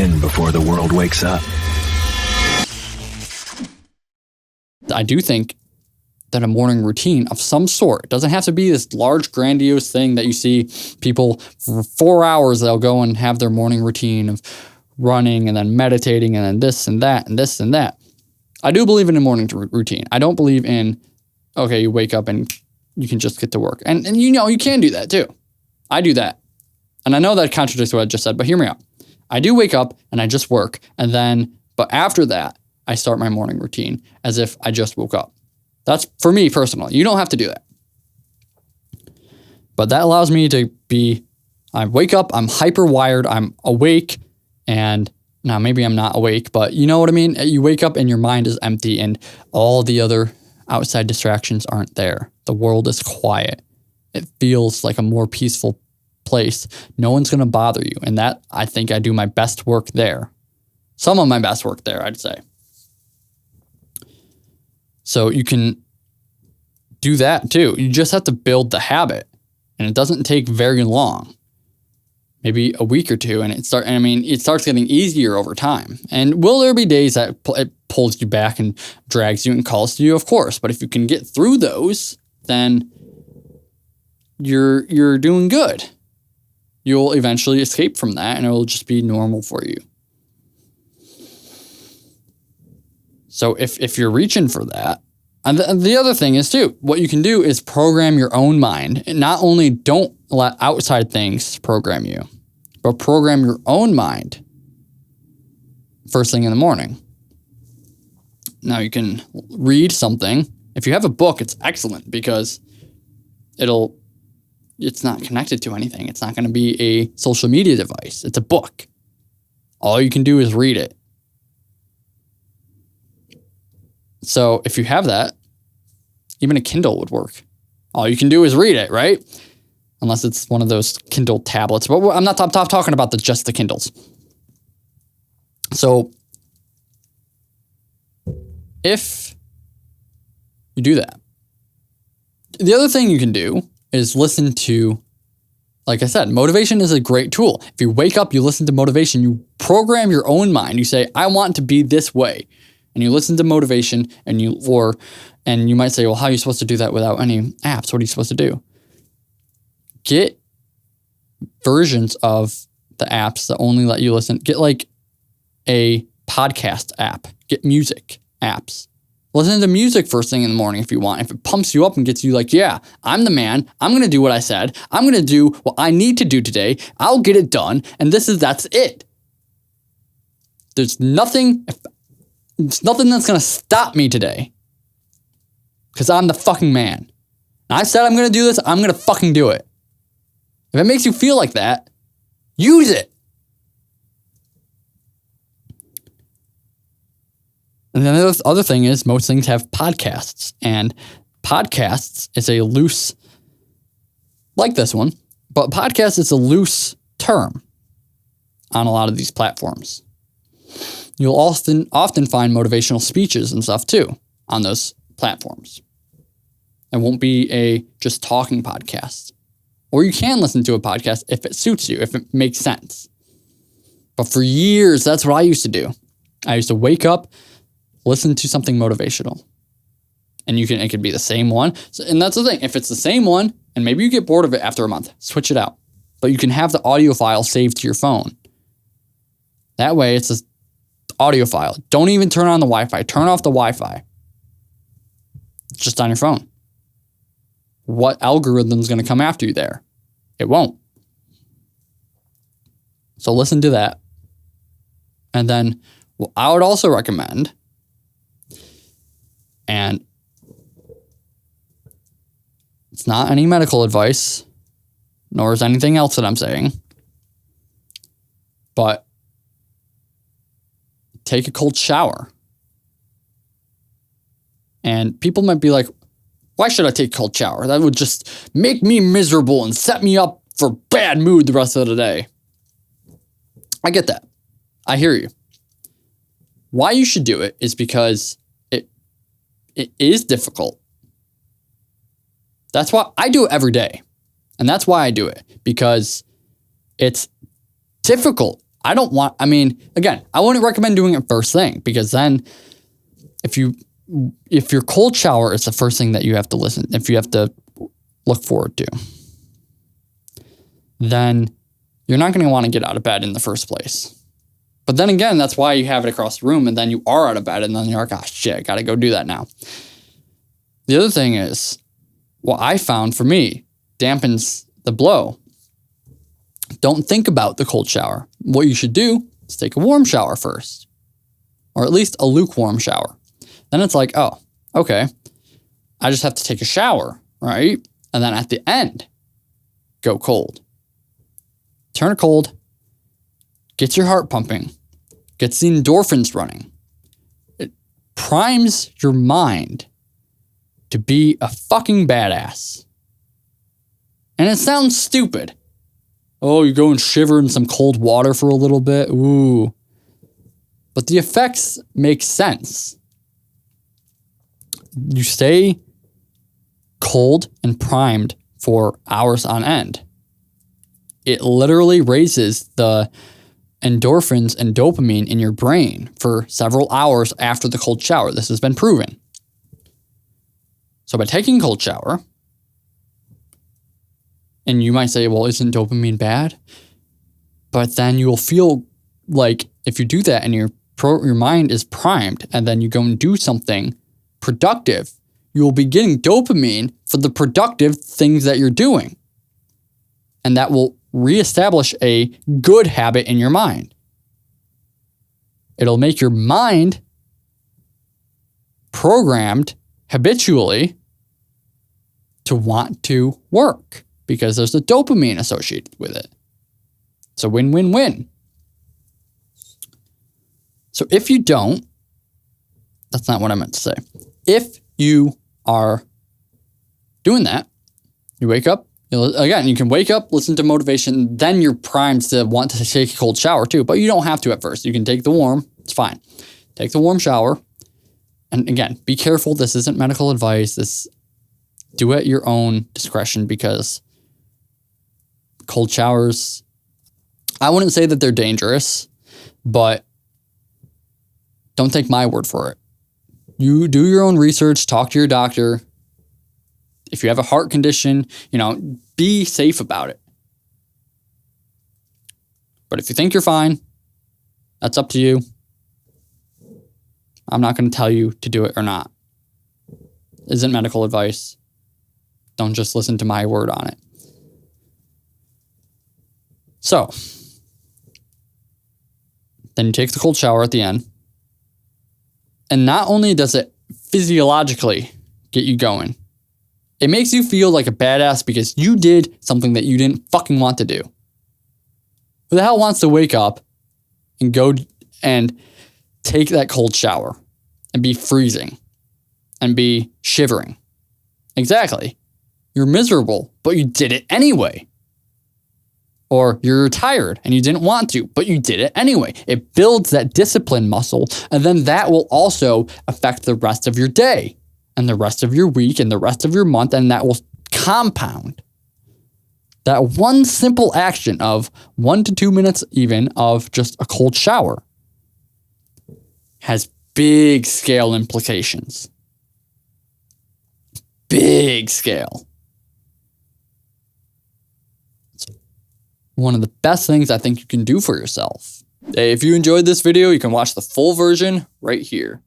in before the world wakes up. I do think that a morning routine of some sort, it doesn't have to be this large, grandiose thing that you see people for 4 hours, they'll go and have their morning routine of running and then meditating and then this and that and this and that. I do believe in a morning routine. I don't believe in, okay, you wake up and you can just get to work. And you know, you can do that too. I do that. And I know that contradicts what I just said, but hear me out. I do wake up and I just work. And then, but after that, I start my morning routine as if I just woke up. That's for me personally. You don't have to do that. But that allows me to I wake up, I'm hyper wired, I'm awake, and now maybe I'm not awake, but you know what I mean? You wake up and your mind is empty and all the other outside distractions aren't there. The world is quiet. It feels like a more peaceful place. No one's going to bother you. And that, I think I do my best work there. Some of my best work there, I'd say. So you can do that too. You just have to build the habit, and it doesn't take very long. Maybe a week or two, and it starts getting easier over time. And will there be days that it pulls you back and drags you and calls to you? Of course. But if you can get through those, then you're doing good. You'll eventually escape from that, and it will just be normal for you. So if you're reaching for that, and the other thing is too, what you can do is program your own mind. And not only don't let outside things program you, but program your own mind first thing in the morning. Now you can read something. If you have a book, it's excellent because it's not connected to anything. It's not going to be a social media device. It's a book. All you can do is read it. So if you have that, even a Kindle would work. All you can do is read it, right? Unless it's one of those Kindle tablets. But I'm not talking about just the Kindles. So if you do that, the other thing you can do is listen to, like I said, motivation is a great tool. If you wake up, you listen to motivation, you program your own mind. You say, I want to be this way. And you listen to motivation and you might say, well, how are you supposed to do that without any apps? What are you supposed to do? Get versions of the apps that only let you listen. Get like a podcast app. Get music apps. Listen to music first thing in the morning if you want. If it pumps you up and gets you like, yeah, I'm the man. I'm going to do what I said. I'm going to do what I need to do today. I'll get it done. And that's it. There's nothing that's going to stop me today. Because I'm the fucking man. And I said I'm going to do this. I'm going to fucking do it. If it makes you feel like that, use it. And then the other thing is most things have podcasts. And podcasts is a loose, like this one, but podcast is a loose term on a lot of these platforms. You'll often find motivational speeches and stuff too on those platforms. It won't be a just talking podcast. Or you can listen to a podcast if it suits you, if it makes sense. But for years, that's what I used to do. I used to wake up, listen to something motivational. And it could be the same one. And that's the thing. If it's the same one, and maybe you get bored of it after a month, switch it out. But you can have the audio file saved to your phone. That way, it's an audio file. Don't even turn on the Wi-Fi. Turn off the Wi-Fi. It's just on your phone. What algorithm's going to come after you there? It won't. So listen to that. And then what I would also recommend, and it's not any medical advice, nor is anything else that I'm saying, but take a cold shower. And people might be like, why should I take a cold shower? That would just make me miserable and set me up for bad mood the rest of the day. I get that. I hear you. Why you should do it is because it is difficult. That's why I do it every day. And that's why I do it. Because it's difficult. I mean, again, I wouldn't recommend doing it first thing, because then if your cold shower is the first thing that you have to look forward to, then you're not going to want to get out of bed in the first place. But then again, that's why you have it across the room, and then you are out of bed, and then you're like, oh shit, I got to go do that now. The other thing is, what I found for me dampens the blow. Don't think about the cold shower. What you should do is take a warm shower first, or at least a lukewarm shower. Then it's like, oh, okay, I just have to take a shower, right? And then at the end, go cold. Turn it cold, gets your heart pumping, gets the endorphins running. It primes your mind to be a fucking badass. And it sounds stupid. Oh, you go and shiver in some cold water for a little bit. Ooh. But the effects make sense. You stay cold and primed for hours on end. It literally raises the endorphins and dopamine in your brain for several hours after the cold shower. This has been proven. So by taking a cold shower, and you might say, well, isn't dopamine bad? But then you'll feel like if you do that and your mind is primed, and then you go and do something productive, you will be getting dopamine for the productive things that you're doing. And that will reestablish a good habit in your mind. It'll make your mind programmed habitually to want to work, because there's a dopamine associated with it. It's a win-win-win. So if you don't, that's not what I meant to say. If you are doing that, you wake up, again, you can wake up, listen to motivation, then you're primed to want to take a cold shower too, but you don't have to at first. You can take the warm, it's fine. Take the warm shower. And again, be careful. This isn't medical advice. Do it at your own discretion, because cold showers, I wouldn't say that they're dangerous, but don't take my word for it. You do your own research, talk to your doctor. If you have a heart condition, be safe about it. But if you think you're fine, that's up to you. I'm not going to tell you to do it or not. It isn't medical advice. Don't just listen to my word on it. So, then you take the cold shower at the end. And not only does it physiologically get you going, it makes you feel like a badass because you did something that you didn't fucking want to do. Who the hell wants to wake up and go and take that cold shower and be freezing and be shivering? Exactly. You're miserable, but you did it anyway. Or you're tired and you didn't want to, but you did it anyway. It builds that discipline muscle, and then that will also affect the rest of your day and the rest of your week and the rest of your month, and that will compound. That one simple action of 1 to 2 minutes even of just a cold shower has big scale implications. Big scale. It's one of the best things I think you can do for yourself. If you enjoyed this video, you can watch the full version right here.